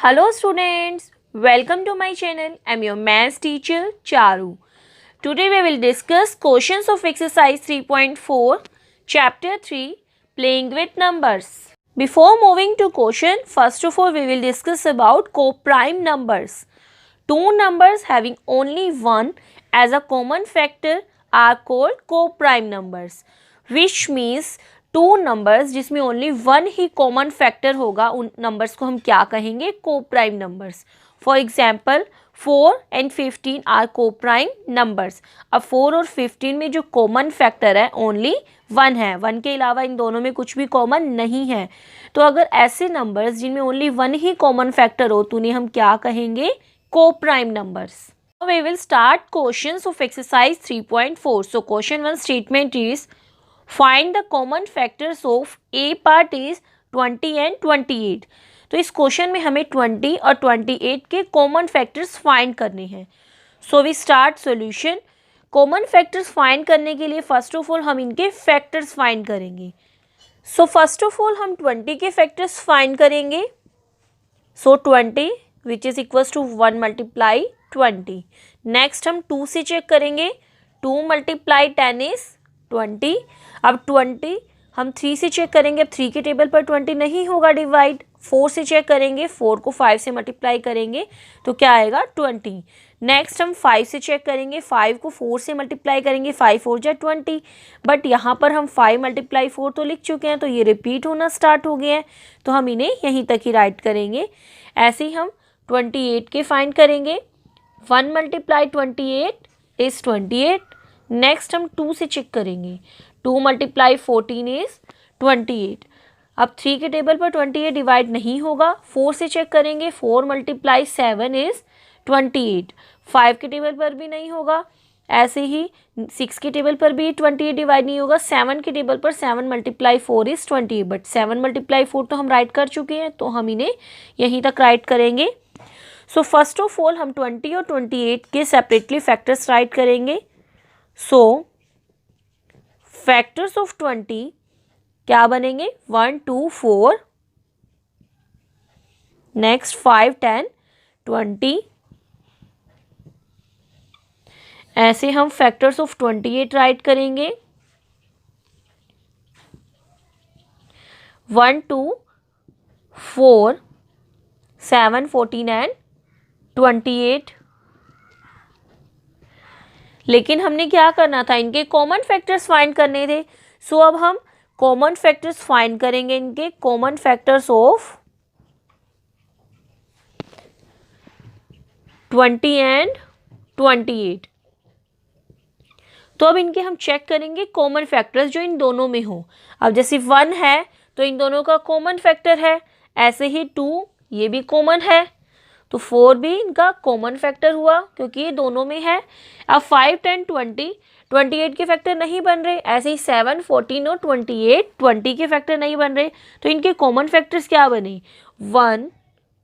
Hello students, welcome to my channel. I am your maths teacher Charu. Today we will discuss questions of exercise 3.4 chapter 3 playing with numbers. Before moving to question, first of all we will discuss about co-prime numbers. Two numbers having only 1 as a common factor are called co-prime numbers, which means two numbers जिसमें only one ही common factor होगा उन numbers को हम क्या कहेंगे, coprime numbers. For example 4 and 15 are coprime numbers. अब 4 और 15 में जो कॉमन फैक्टर है ओनली 1 है, 1 के अलावा इन दोनों में कुछ भी कॉमन नहीं है. तो अगर ऐसे नंबर्स जिनमें ओनली 1 ही कॉमन फैक्टर हो तो उन्हें हम क्या कहेंगे, coprime numbers. We will start questions of exercise 3.4. So question 1 statement is find the common factors of A part is 20 and 28. तो इस क्वेश्चन में हमें 20 और 28 के कॉमन फैक्टर्स फाइंड करने हैं. So we start solution. Common factors find करने के लिए फर्स्ट ऑफ ऑल हम इनके फैक्टर्स फाइंड करेंगे. सो फर्स्ट ऑफ ऑल हम 20 के फैक्टर्स फाइंड करेंगे. So 20 which is equals to 1 multiply 20. Next हम 2 से चेक करेंगे. 2 मल्टीप्लाई 10 इज 20. अब 20 हम 3 से चेक करेंगे. अब 3 के टेबल पर 20 नहीं होगा डिवाइड. 4 से चेक करेंगे. 4 को 5 से मल्टीप्लाई करेंगे तो क्या आएगा, 20. नेक्स्ट हम 5 से चेक करेंगे. 5 को 4 से मल्टीप्लाई करेंगे. 5 4 जा 20. बट यहाँ पर हम 5 मल्टीप्लाई 4 तो लिख चुके हैं तो ये रिपीट होना स्टार्ट हो गया है तो हम इन्हें यहीं तक ही राइट करेंगे. ऐसे ही हम 28 के फाइंड करेंगे. 1 मल्टीप्लाई 28 इज 28. नेक्स्ट हम 2 से चेक करेंगे. 2 मल्टीप्लाई 14 इज 28. अब 3 के टेबल पर 28 डिवाइड नहीं होगा. 4 से चेक करेंगे. 4 मल्टीप्लाई 7 इज 28. 5 के टेबल पर भी नहीं होगा. ऐसे ही 6 के टेबल पर भी 28 डिवाइड नहीं होगा. 7 के टेबल पर 7 मल्टीप्लाई 4 इज 20. बट 7 मल्टीप्लाई 4 तो हम राइट कर चुके हैं तो हम इन्हें यहीं तक राइट करेंगे. सो फर्स्ट ऑफ ऑल हम 20 और 28 के सेपरेटली फैक्टर्स राइट करेंगे. सो फैक्टर्स ऑफ 20 क्या बनेंगे, 1 2 4. नेक्स्ट 5 10 20. ऐसे हम फैक्टर्स ऑफ 28 राइट करेंगे. 1 2 4 7 14 एंड 28. लेकिन हमने क्या करना था, इनके कॉमन फैक्टर्स फाइंड करने थे. सो अब हम कॉमन फैक्टर्स फाइंड करेंगे. इनके कॉमन फैक्टर्स ऑफ 20 एंड 28. तो अब इनके हम चेक करेंगे कॉमन फैक्टर्स जो इन दोनों में हो. अब जैसे 1 है तो इन दोनों का कॉमन फैक्टर है. ऐसे ही 2 ये भी कॉमन है तो 4 भी इनका कॉमन फैक्टर हुआ क्योंकि ये दोनों में है. अब 5 10 20 28 के फैक्टर नहीं बन रहे. ऐसे ही 7 14 और 28 20 के फैक्टर नहीं बन रहे तो इनके कॉमन फैक्टर्स क्या बने, 1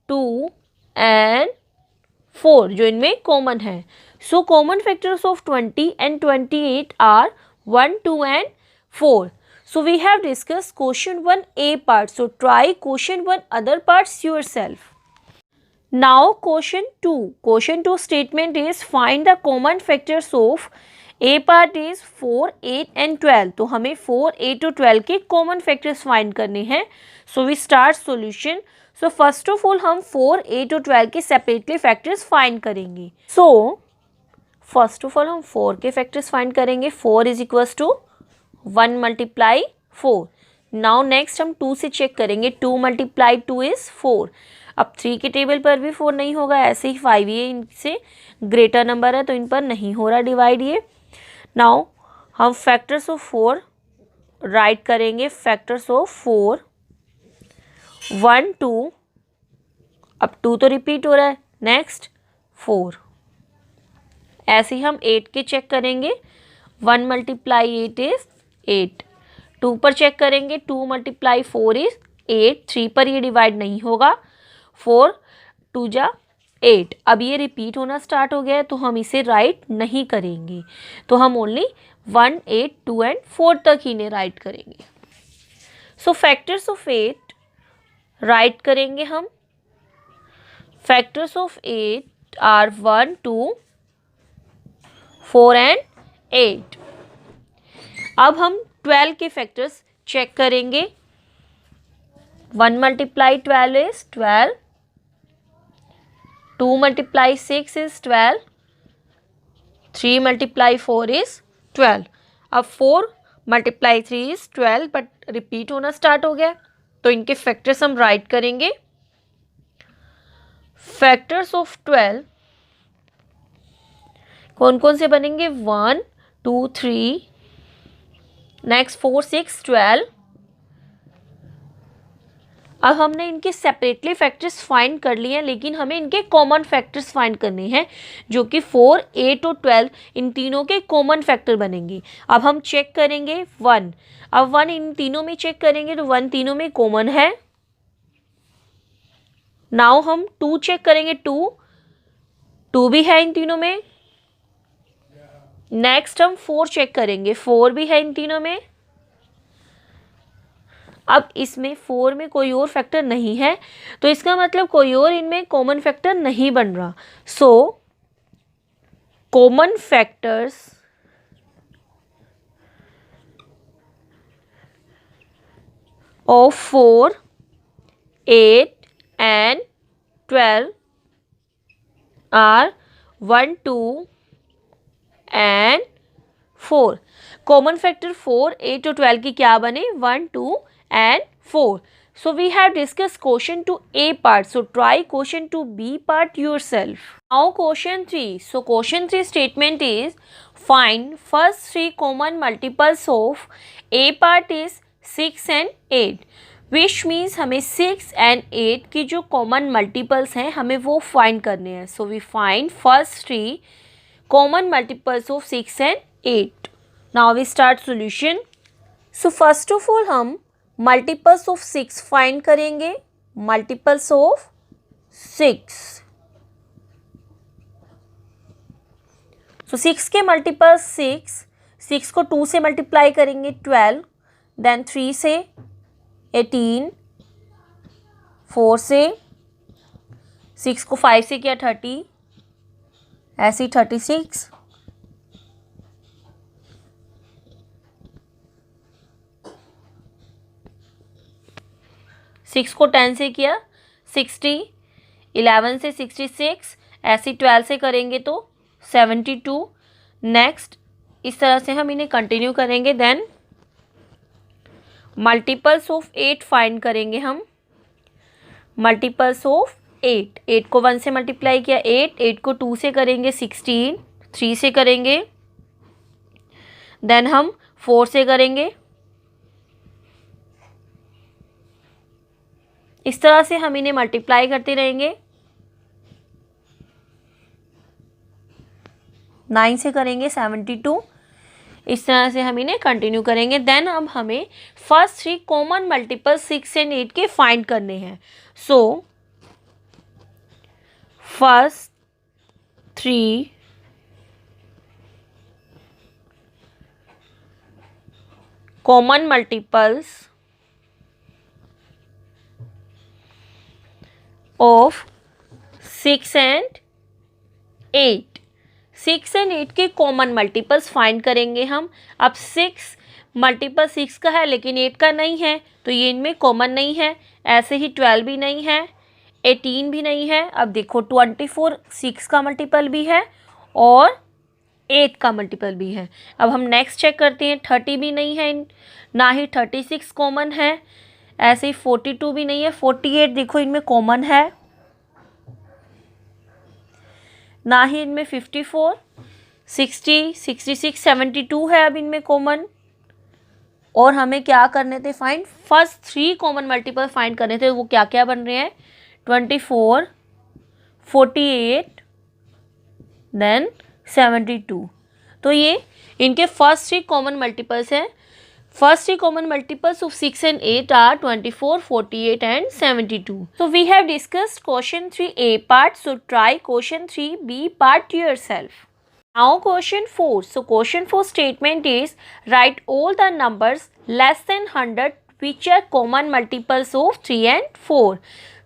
2 एंड 4 जो इनमें कॉमन है. So common factors of 20 and 28 are 1 2 and 4. So we have discussed question 1 A part. So try question 1 other parts yourself. Now question 2. Question 2 statement is find the common factors of A part is 4 8 and 12. तो हमें 4 8 और 12 के common factors find करने हैं. So we start solution. So first of all हम 4 8 और 12 के separately factors find करेंगे. So first of all हम 4 के factors find करेंगे. 4 is equals to 1 multiply 4. Now next हम 2 से चेक करेंगे. 2 multiply 2 is 4. अब 3 के टेबल पर भी 4 नहीं होगा. ऐसे ही 5 ये इनसे ग्रेटर नंबर है तो इन पर नहीं हो रहा डिवाइड ये. नाउ हम फैक्टर्स ऑफ 4 राइट करेंगे. Factors of 4 1 2. अब 2 तो रिपीट हो रहा है. नेक्स्ट 4. ऐसे ही हम 8 के चेक करेंगे. 1 मल्टीप्लाई 8 इज 8. 2 पर चेक करेंगे. 2 मल्टीप्लाई 4 इज 8. 3 पर ये डिवाइड नहीं होगा. 4 2 जा 8. अब ये रिपीट होना स्टार्ट हो गया है तो हम इसे राइट नहीं करेंगे तो हम ओनली 1 8 2 एंड 4 तक ही ने राइट करेंगे. सो फैक्टर्स ऑफ 8 राइट करेंगे हम. Factors of 8 are 1, 2, 4 and 8. अब हम 12 के फैक्टर्स चेक करेंगे. 1 multiply 12 is 12. 2 multiply 6 is 12. 3 multiply 4 is 12. अब 4 multiply 3 is 12 बट रिपीट होना स्टार्ट हो गया, तो इनके फैक्टर्स हम राइट करेंगे. फैक्टर्स ऑफ 12 कौन कौन से बनेंगे? 1, 2, 3, नेक्स्ट 4, 6, 12. अब हमने इनके सेपरेटली फैक्टर्स फाइंड कर लिए हैं, लेकिन हमें इनके कॉमन फैक्टर्स फाइंड करने हैं, जो कि 4, 8 और 12 इन तीनों के कॉमन फैक्टर बनेंगे. अब हम चेक करेंगे 1. अब 1 इन तीनों में चेक करेंगे तो 1 तीनों में कॉमन है. नाउ हम 2 चेक करेंगे. 2 भी है इन तीनों में. नेक्स्ट हम 4 चेक करेंगे. 4 भी है इन तीनों में. अब इसमें 4 में कोई और फैक्टर नहीं है, तो इसका मतलब कोई और इनमें कॉमन फैक्टर नहीं बन रहा. सो common factors of 4, 8 and 12 are 1, 2 and 4. Common factor 4, 8 और 12 की क्या बने? 1, 2 and 4. So we have discussed question to A part. So try question to B part yourself. Now question 3. So question 3 statement is find first 3 common multiples of A part is 6 and 8. Which means हमें 6 and 8 की जो common multiples हैं हमें वो find करने हैं. So we find first 3 common multiples of 6 and 8. Now we start solution. So first of all हम multiples of 6 find करेंगे. multiples of 6. So 6 के multiples 6 को 2 से मल्टीप्लाई करेंगे 12, देन 3 से 18, 4 से 6 को 5 से किया 30, ऐसे 36, 6 को 10 से किया 60, 11 से 66, ऐसे 12 से करेंगे तो 72. नेक्स्ट इस तरह से हम इन्हें कंटिन्यू करेंगे. देन मल्टीपल्स ऑफ 8 फाइंड करेंगे हम. मल्टीपल्स ऑफ 8 को 1 से मल्टीप्लाई किया 8 को 2 से करेंगे 16, 3 से करेंगे, देन हम 4 से करेंगे. इस तरह से हम इन्हें मल्टीप्लाई करते रहेंगे. 9 से करेंगे 72. इस तरह से हम इन्हें कंटिन्यू करेंगे. देन अब हमें फर्स्ट 3 कॉमन मल्टीपल 6 एंड 8 के फाइंड करने हैं. So first 3 common multiples of 6 and 8. 6 and 8 के कॉमन मल्टीपल्स फाइंड करेंगे हम. अब 6 मल्टीपल 6 का है लेकिन 8 का नहीं है, तो ये इनमें कॉमन नहीं है. ऐसे ही 12 भी नहीं है, 18 भी नहीं है. अब देखो 24 6 का मल्टीपल भी है और 8 का मल्टीपल भी है. अब हम नेक्स्ट चेक करते हैं. 30 भी नहीं है, ना ही 36 कॉमन है. ऐसे ही 42 भी नहीं है. 48 देखो इनमें कॉमन है, ना ही इनमें 54, 60, 66, 72 है अब इनमें कॉमन. और हमें क्या करने थे? Find first 3 common multiple find करने थे. वो क्या क्या बन रहे हैं? 24, 48, देन 72. तो ये इनके फर्स्ट 3 कॉमन मल्टीपल्स हैं. First 3 common multiples of 6 and 8 are 24, 48 and 72. So we have discussed question 3A part. So try question 3B part yourself. Now question 4. So question 4 statement is write all the numbers less than 100 which are common multiples of 3 and 4.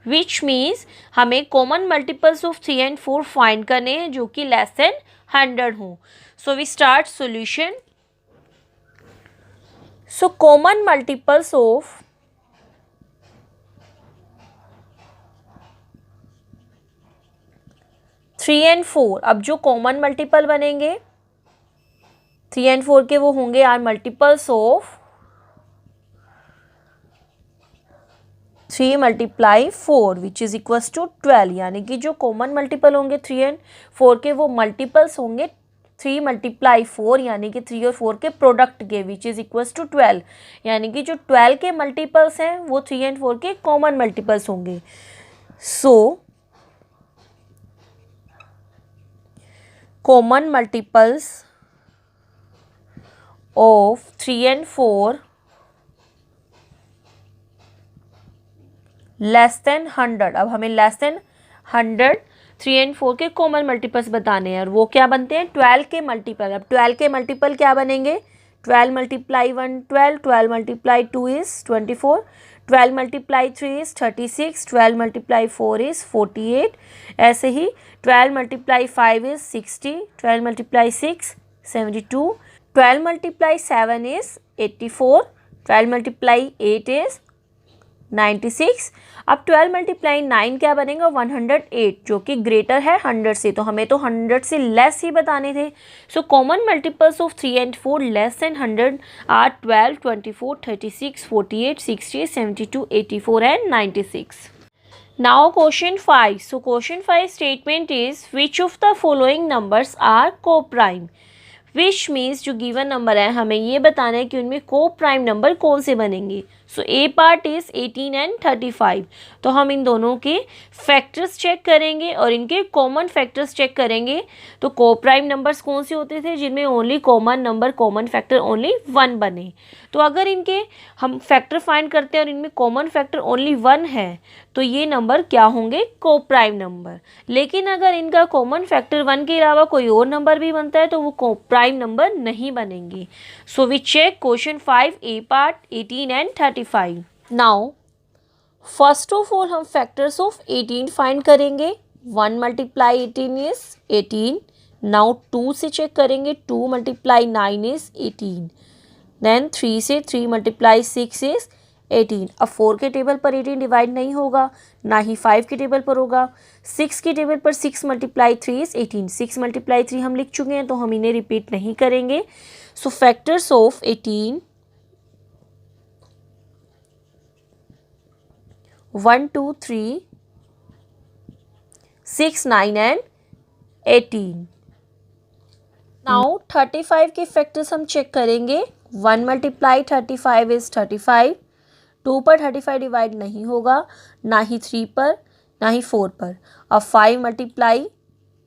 Which means हमें common multiples of 3 and 4 find करने हैं जो कि less than 100 हो. So we start solution. So common multiples of 3 and 4. अब जो common multiple बनेंगे 3 and 4 के वो होंगे are multiples of 3 multiply 4 which is equals to 12. यानी कि जो कॉमन मल्टीपल होंगे 3 and 4 के वो मल्टीपल्स होंगे 3 multiply 4 यानी कि 3 और 4 के प्रोडक्ट के विच इज इक्वल्स टू 12. यानी कि जो 12 के मल्टीपल्स हैं वो 3 and 4 के कॉमन मल्टीपल्स होंगे. सो common multiples of 3 and 4 less than 100. अब हमें less than 100 3 and 4 के कॉमन मल्टीपल्स बताने हैं और वो क्या बनते हैं 12 के मल्टीपल. अब 12 के मल्टीपल क्या बनेंगे 12 multiply 1 12, 12 multiply 2 is 24, 12 multiply 3 is 36, 12 multiply 4 is 48. ऐसे ही 12 multiply 5 is 60, 12 multiply 6 72, 12 multiply 7 is 84, 12 multiply 8 is 96. अब 12 मल्टीप्लाई 9 क्या बनेगा 108 जो कि ग्रेटर है 100 से. तो हमें तो 100 से लेस ही बताने थे. So common multiples of 3 and 4 less than 100 are 12, 24, 36, 48, 60, 72, 84 and 96. Now question 5. So question 5 statement is which of the following numbers are co-prime. Which means जो गिवन नंबर है हमें ये बताना है कि उनमें को प्राइम नंबर कौन से बनेंगे. सो ए पार्ट इज़ 18 and 35. तो हम इन दोनों के फैक्टर्स चेक करेंगे और इनके कॉमन फैक्टर्स चेक करेंगे. तो को प्राइम नंबर्स कौन से होते थे जिनमें only common number common factor only 1 बने. तो अगर इनके हम फैक्टर फाइंड करते हैं और इनमें कॉमन फैक्टर ओनली 1 है तो ये नंबर क्या होंगे को प्राइम नंबर. लेकिन अगर इनका कॉमन फैक्टर 1 के अलावा कोई और नंबर भी बनता है तो वो को प्राइम नंबर नहीं बनेंगे. So we check question 5 A part 18 and 35. Now first of all हम फैक्टर्स ऑफ 18 फाइंड करेंगे. 1 multiply 18 is 18. नाउ 2 से चेक करेंगे. 2 multiply 9 is 18. देन 3 से 3 multiply 6 is 18. अब 4 के टेबल पर 18 डिवाइड नहीं होगा ना ही 5 के टेबल पर होगा. 6 के टेबल पर 6 multiply 3 is 18. 6 multiply 3 हम लिख चुके हैं तो हम इन्हें रिपीट नहीं करेंगे. So factors of 18 1 2 3 6 9 and 18. Now 35 के फैक्टर्स हम चेक करेंगे. 1 multiply 35 is 35. 2 पर 35 डिवाइड नहीं होगा ना ही 3 पर ना ही 4 पर. अब 5 multiply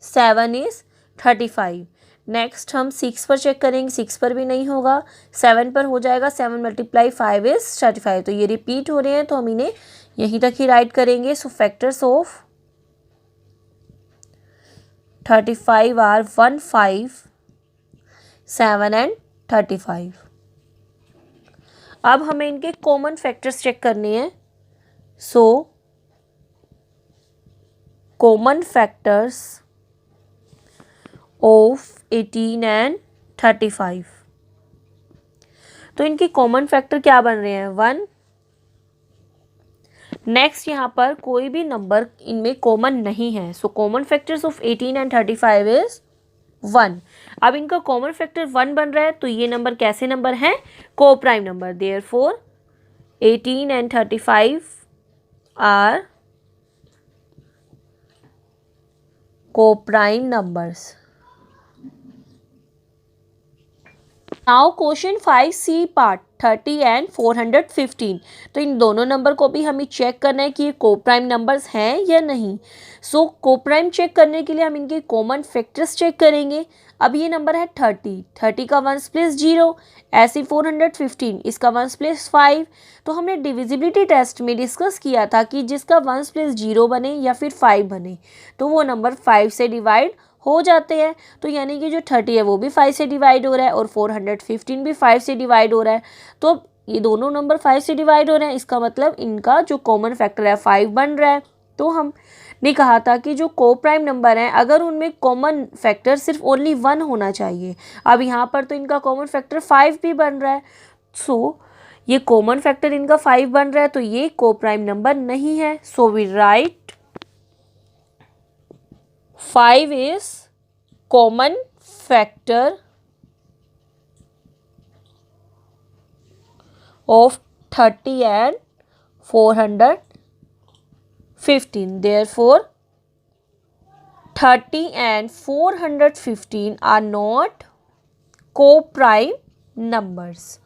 7 is 35. नेक्स्ट हम 6 पर चेक करेंगे. 6 पर भी नहीं होगा. 7 पर हो जाएगा. 7 multiply 5 is 35. तो ये रिपीट हो रहे हैं तो हम इन्हें यहीं तक ही राइट करेंगे. So factors of 35 are 1 5 7 and 35. अब हमें इनके कॉमन फैक्टर्स चेक करने हैं. सो कॉमन फैक्टर्स ऑफ 18 and 35. तो इनके कॉमन फैक्टर क्या बन रहे हैं 1. नेक्स्ट यहाँ पर कोई भी नंबर इनमें कॉमन नहीं है. So common factors of 18 and 35 is 1. अब इनका कॉमन फैक्टर 1 बन रहा है तो ये नंबर कैसे नंबर हैं coprime number. Therefore 18 and 35 are coprime numbers. Now question 5 C part 30 and 415. तो इन दोनों नंबर को भी हमें चेक करना है कि ये को प्राइम नंबर्स हैं या नहीं. सो को प्राइम चेक करने के लिए हम इनके कॉमन फैक्टर्स चेक करेंगे. अब ये नंबर है 30 का 1s प्लेस 0. ऐसे 415 इसका 1s प्लेस 5. तो हमने डिविजिबिलिटी टेस्ट में डिस्कस किया था कि जिसका 1s प्लेस 0 बने या फिर 5 बने तो वो नंबर 5 से डिवाइड हो जाते हैं. तो यानी कि जो 30 है वो भी 5 से डिवाइड हो रहा है और 415 भी 5 से डिवाइड हो रहा है. तो ये दोनों नंबर 5 से डिवाइड हो रहे हैं, इसका मतलब इनका जो कॉमन फैक्टर है 5 बन रहा है। तो हमने कहा था कि जो को प्राइम नंबर हैं अगर उनमें कॉमन फैक्टर सिर्फ ओनली 1 होना चाहिए। अब यहाँ पर तो इनका कॉमन फैक्टर 5 भी बन रहा है, सो ये कॉमन फैक्टर इनका 5 बन रहा है, तो ये को प्राइम नंबर नहीं है। So we write 5 is common factor of 30 and 415. Therefore 30 and 415 are not co-prime numbers.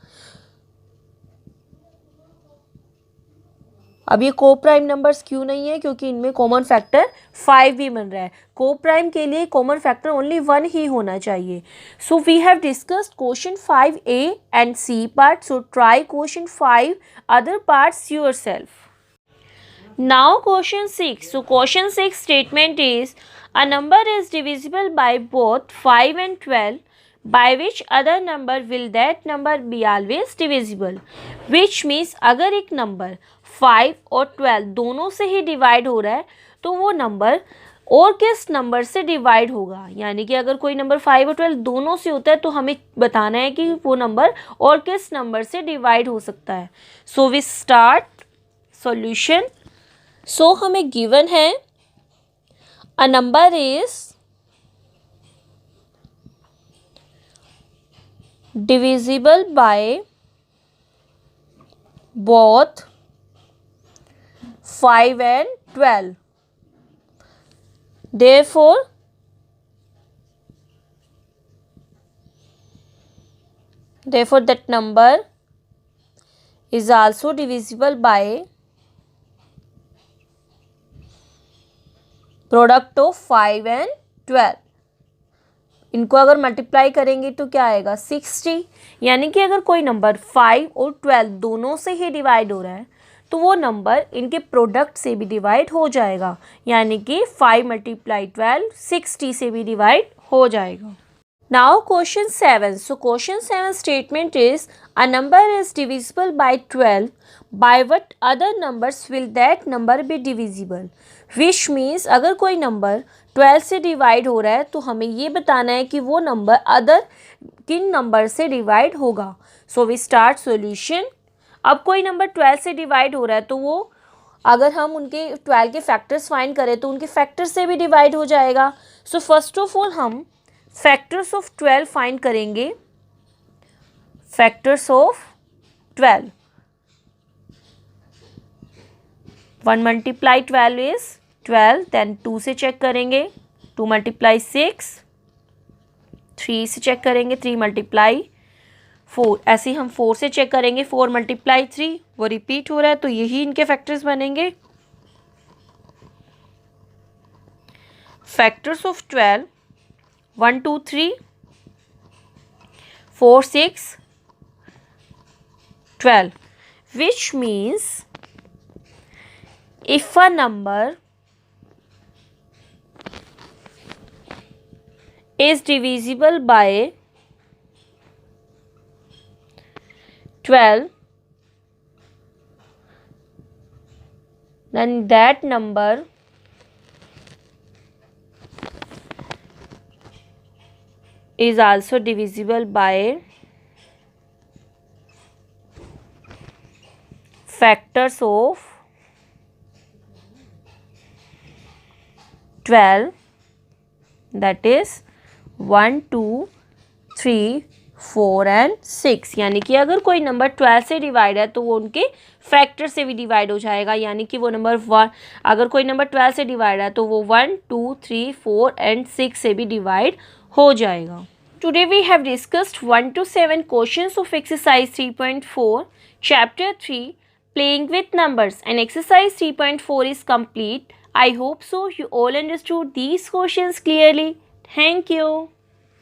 अब ये को प्राइम नंबर्स क्यों नहीं है? क्योंकि इनमें कॉमन फैक्टर 5 भी बन रहा है। को प्राइम के लिए कॉमन फैक्टर ओनली 1 ही होना चाहिए। So we have discussed question 5A and C part, so try question 5 other parts yourself. Now question 6, so question 6 statement is a number is divisible by both 5 and 12, by which other number will that number be always divisible, which means अगर एक number 5 और 12 दोनों से ही divide हो रहा है तो वो नंबर और किस नंबर से डिवाइड होगा। यानी कि अगर कोई नंबर 5 और 12 दोनों से होता है तो हमें बताना है कि वो नंबर और किस नंबर से डिवाइड हो सकता है। So we start solution. So हमें गिवन है a number is divisible by both 5 and 12. Therefore that number is also divisible by product of 5 and 12. इनको अगर मल्टीप्लाई करेंगे तो क्या आएगा 60। यानी कि अगर कोई नंबर 5 और 12 दोनों से ही डिवाइड हो रहा है तो वो नंबर इनके प्रोडक्ट से भी डिवाइड हो जाएगा। यानी कि 5 × 12 60 से भी डिवाइड हो जाएगा। Now question 7, so question 7 statement is a number is divisible bye 12, by what other numbers will that number be divisible, which means अगर कोई नंबर 12 से डिवाइड हो रहा है तो हमें ये बताना है कि वो नंबर अदर किन नंबर से डिवाइड होगा। So we start solution. अब कोई नंबर 12 से डिवाइड हो रहा है तो वो अगर हम उनके 12 के फैक्टर्स फाइंड करें तो उनके फैक्टर से भी डिवाइड हो जाएगा। सो फर्स्ट ऑफ ऑल हम फैक्टर्स ऑफ 12 फाइंड करेंगे। फैक्टर्स ऑफ 12, 1 × 12 इज 12, देन 2 से चेक करेंगे, 2 × 6, 3 से चेक करेंगे, 3 × 4, ऐसे ही हम 4 से चेक करेंगे, 4 × 3, वो रिपीट हो रहा है तो यही इनके फैक्टर्स बनेंगे। Factors of 12, 1 2 3 4 6 12, which means if a number is divisible by 12, then that number is also divisible by factors of 12, that is 1 2 3 4 and 6। यानी कि अगर कोई नंबर 12 से डिवाइड है तो वो उनके फैक्टर से भी डिवाइड हो जाएगा। यानी कि वो नंबर 1, अगर कोई नंबर 12 से डिवाइड है तो वो 1 2 3 4 and 6 से भी डिवाइड हो जाएगा। Today we have discussed 1 to 7 questions of exercise 3.4, chapter 3, playing with numbers, and exercise 3.4 is complete. I hope so you all understood these questions clearly. Thank you.